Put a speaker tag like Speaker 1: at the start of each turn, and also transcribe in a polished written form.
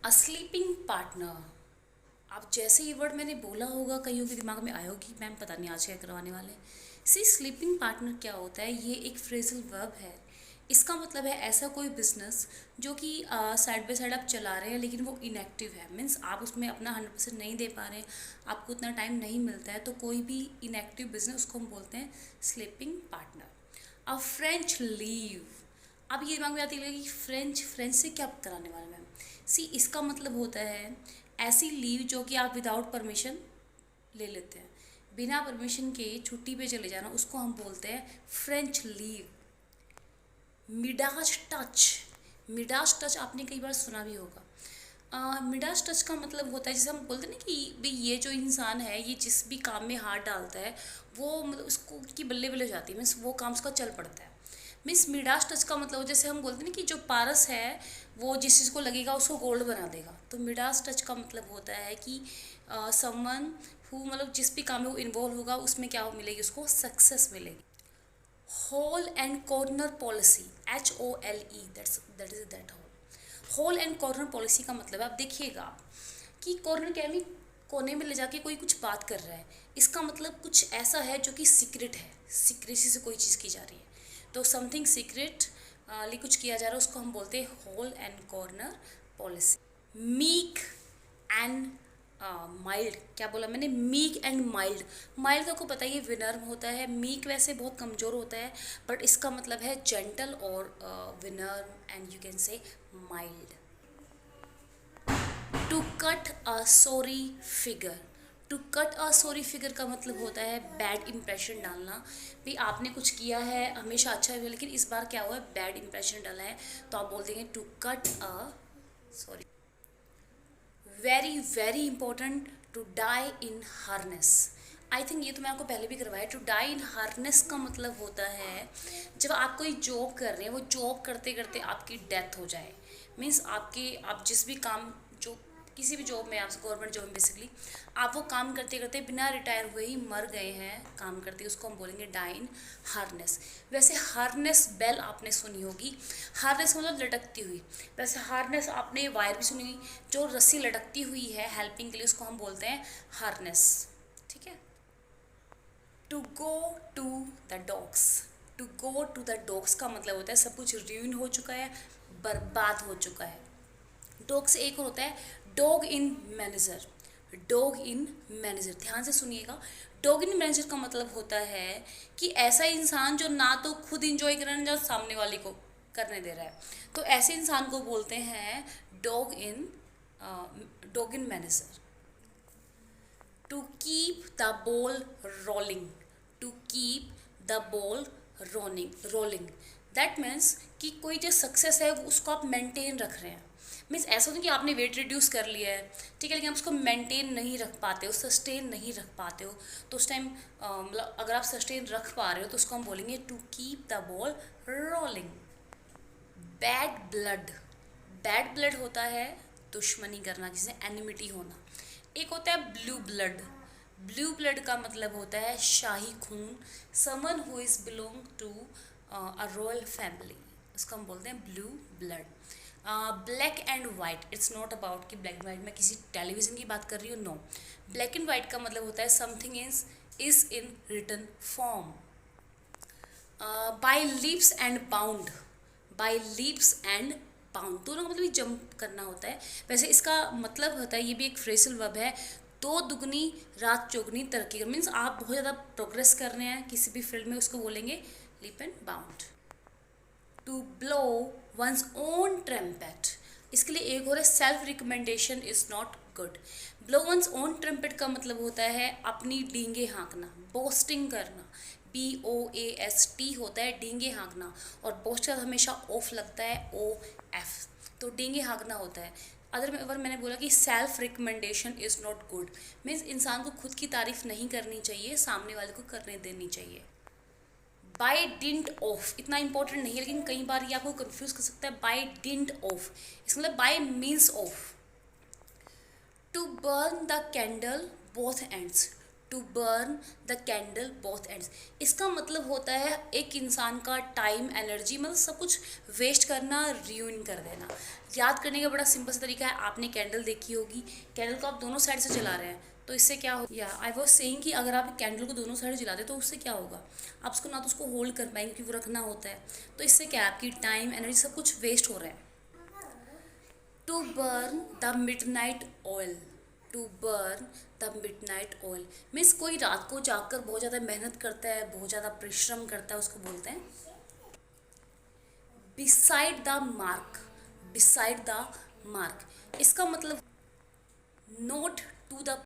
Speaker 1: A sleeping partner. अब जैसे ये वर्ड मैंने बोला होगा, कईयों के दिमाग में आया होगी मैम पता नहीं आज क्या करवाने वाले। सी स्लीपिंग पार्टनर क्या होता है? ये एक फ्रेजल वर्ब है। इसका मतलब है ऐसा कोई बिजनेस जो कि साइड बाय साइड आप चला रहे हैं लेकिन वो इनएक्टिव है। मीन्स आप उसमें अपना 100% नहीं दे पा रहे हैं, आपको उतना टाइम नहीं मिलता है, तो कोई भी इनएक्टिव बिजनेस उसको हम बोलते हैं sleeping partner. A French leave. अब ये दिमाग में आती है कि फ्रेंच फ्रेंच से क्या कराने वाले मैम? सी इसका मतलब होता है ऐसी लीव जो कि आप विदाउट परमिशन ले लेते हैं, बिना परमिशन के छुट्टी पे चले जाना, उसको हम बोलते हैं फ्रेंच लीव। मिडाज टच। मिडाज टच आपने कई बार सुना भी होगा। मिडाज टच का मतलब होता है, जैसे हम बोलते हैं ना कि भाई ये जो इंसान है ये जिस भी काम में हाथ डालता है वो मतलब उसको की बल्ले बल्ले हो जाती है, मीन्स वो काम उसका चल पड़ता है। मीन्स मिडास टच का मतलब जैसे हम बोलते हैं ना कि जो पारस है वो जिस चीज़ को लगेगा उसको गोल्ड बना देगा, तो मिडास टच का मतलब होता है कि समवन हु मतलब जिस भी काम में वो इन्वॉल्व होगा उसमें क्या मिलेगी, उसको सक्सेस मिलेगी। Hole and corner policy, HOLE, that is that hole. Hole and corner policy का मतलब है, आप देखिएगा कि कॉर्नर क्या है, कोने में ले जाके कोई कुछ बात कर रहा है, इसका मतलब कुछ ऐसा है जो कि सीक्रेट है, सीक्रेसी से कोई चीज़ की जा रही है, तो समथिंग सीक्रेट लिए कुछ किया जा रहा है उसको हम बोलते हैं hole and corner policy. Meek and mild, क्या बोला मैंने? Meek and mild. माइल्ड का को पता ही है विनर्म होता है, मीक वैसे बहुत कमज़ोर होता है, बट इसका मतलब है जेंटल और विनर्म and you can say mild. To cut a sorry figure. To cut a sorry figure का मतलब होता है बैड इंप्रेशन डालना। भाई आपने कुछ किया है हमेशा अच्छा हुआ, लेकिन इस बार क्या हुआ है, बैड इंप्रेशन डाला है, तो आप बोल देंगे to cut a sorry. Very very important, to die in harness. I think ये तो मैं आपको पहले भी करवाया। टू डाई इन हार्नेस का मतलब होता है जब आप कोई जॉब कर रहे हैं, वो जॉब करते करते आपकी डेथ हो जाए। मीन्स आप जिस भी काम जो किसी भी जॉब में, आप गवर्नमेंट जॉब में बेसिकली आप वो काम करते करते बिना रिटायर हुए ही मर गए हैं काम करते, उसको हम बोलेंगे डाई इन हार्नेस। वैसे हार्नेस बेल आपने सुनी होगी, हार्नेस मतलब लटकती हुई। वैसे हार्नेस आपने वायर भी सुनी हुई, जो रस्सी लटकती हुई है हेल्पिंग के लिए, उसको हम बोलते हैं हार्नेस। ठीक है। To go to the dogs. To go to the dogs का मतलब होता है सब कुछ र्यून हो चुका है, बर्बाद हो चुका है। डॉग से एक और होता है dog in manager. Dog in manager, ध्यान से सुनिएगा। डॉग इन मैनेजर का मतलब होता है कि ऐसा इंसान जो ना तो खुद इंजॉय कर रहा है ना सामने वाले को करने दे रहा है, तो ऐसे इंसान को बोलते हैं dog in manager. To keep the ball rolling. To keep the ball rolling, that means कि कोई जो सक्सेस है वो उसको आप मेंटेन रख रहे हैं। मीन्स ऐसा नहीं कि आपने वेट रिड्यूस कर लिया है, ठीक है, लेकिन आप उसको मेंटेन नहीं रख पाते हो, सस्टेन नहीं रख पाते हो, तो उस टाइम मतलब अगर आप सस्टेन रख पा रहे हो तो उसको हम बोलेंगे to keep the ball rolling. Bad blood. Bad blood होता है दुश्मनी करना, जिसे एनिमिटी होना। एक होता है ब्लू ब्लड। ब्लू ब्लड का मतलब होता है शाही खून, someone who is belong to a royal family, उसको हम बोलते हैं blue blood. Black and white, it's not about कि ब्लैक एंड वाइट मैं किसी टेलीविज़न की बात कर रही हूँ, नो। ब्लैक एंड वाइट का मतलब होता है something is in written form. By leaps and bound. By leaps and bound दोनों का मतलब ये जंप करना होता है। वैसे इसका मतलब होता है, ये भी एक फ्रेजल वर्ब है, दो दुगनी रात चौगनी तरक्की कर। मीन्स आप बहुत ज़्यादा प्रोग्रेस कर रहे हैं किसी भी फील्ड में, उसको बोलेंगे leap and bound. To blow one's own trumpet, इसके लिए एक और है self recommendation is not good. Blow one's own trumpet का मतलब होता है अपनी डींगे हाँकना, बोस्टिंग करना। BOAST होता है डींगे हाँकना, और बोस्ट का हमेशा ऑफ लगता है, OF, तो डींगे हाँकना होता है। अगर मैंने बोला कि self recommendation is not good, means इंसान को खुद की तारीफ नहीं करनी चाहिए, सामने वाले को करने देनी चाहिए। बाय डिंट ऑफ इतना इंपॉर्टेंट नहीं है, लेकिन कई बार ये आपको कंफ्यूज कर सकता है। बाय डिंट ऑफ इसका मतलब by means of. To burn the candle both ends. To burn the candle both ends. इसका मतलब होता है एक इंसान का टाइम, एनर्जी, मतलब सब कुछ वेस्ट करना, रियून कर देना। याद करने का बड़ा सिंपल सा तरीका है, आपने कैंडल देखी होगी, कैंडल को आप दोनों साइड से जला रहे हैं तो इससे क्या हो, या आई वॉज सेइंग कि अगर आप कैंडल को दोनों साइड जलाते तो उससे क्या होगा, आप उसको ना तो उसको होल्ड कर पाएंगे क्योंकि वो रखना होता है, तो इससे क्या है, आपकी टाइम, एनर्जी सब कुछ वेस्ट हो रहा है। To burn the midnight oil, to burn the midnight oil means कोई रात को जागकर बहुत ज़्यादा मेहनत करता है, बहुत ज़्यादा परिश्रम करता है, उसको बोलते हैं beside the mark, beside the mark. इसका मतलब नोट टू द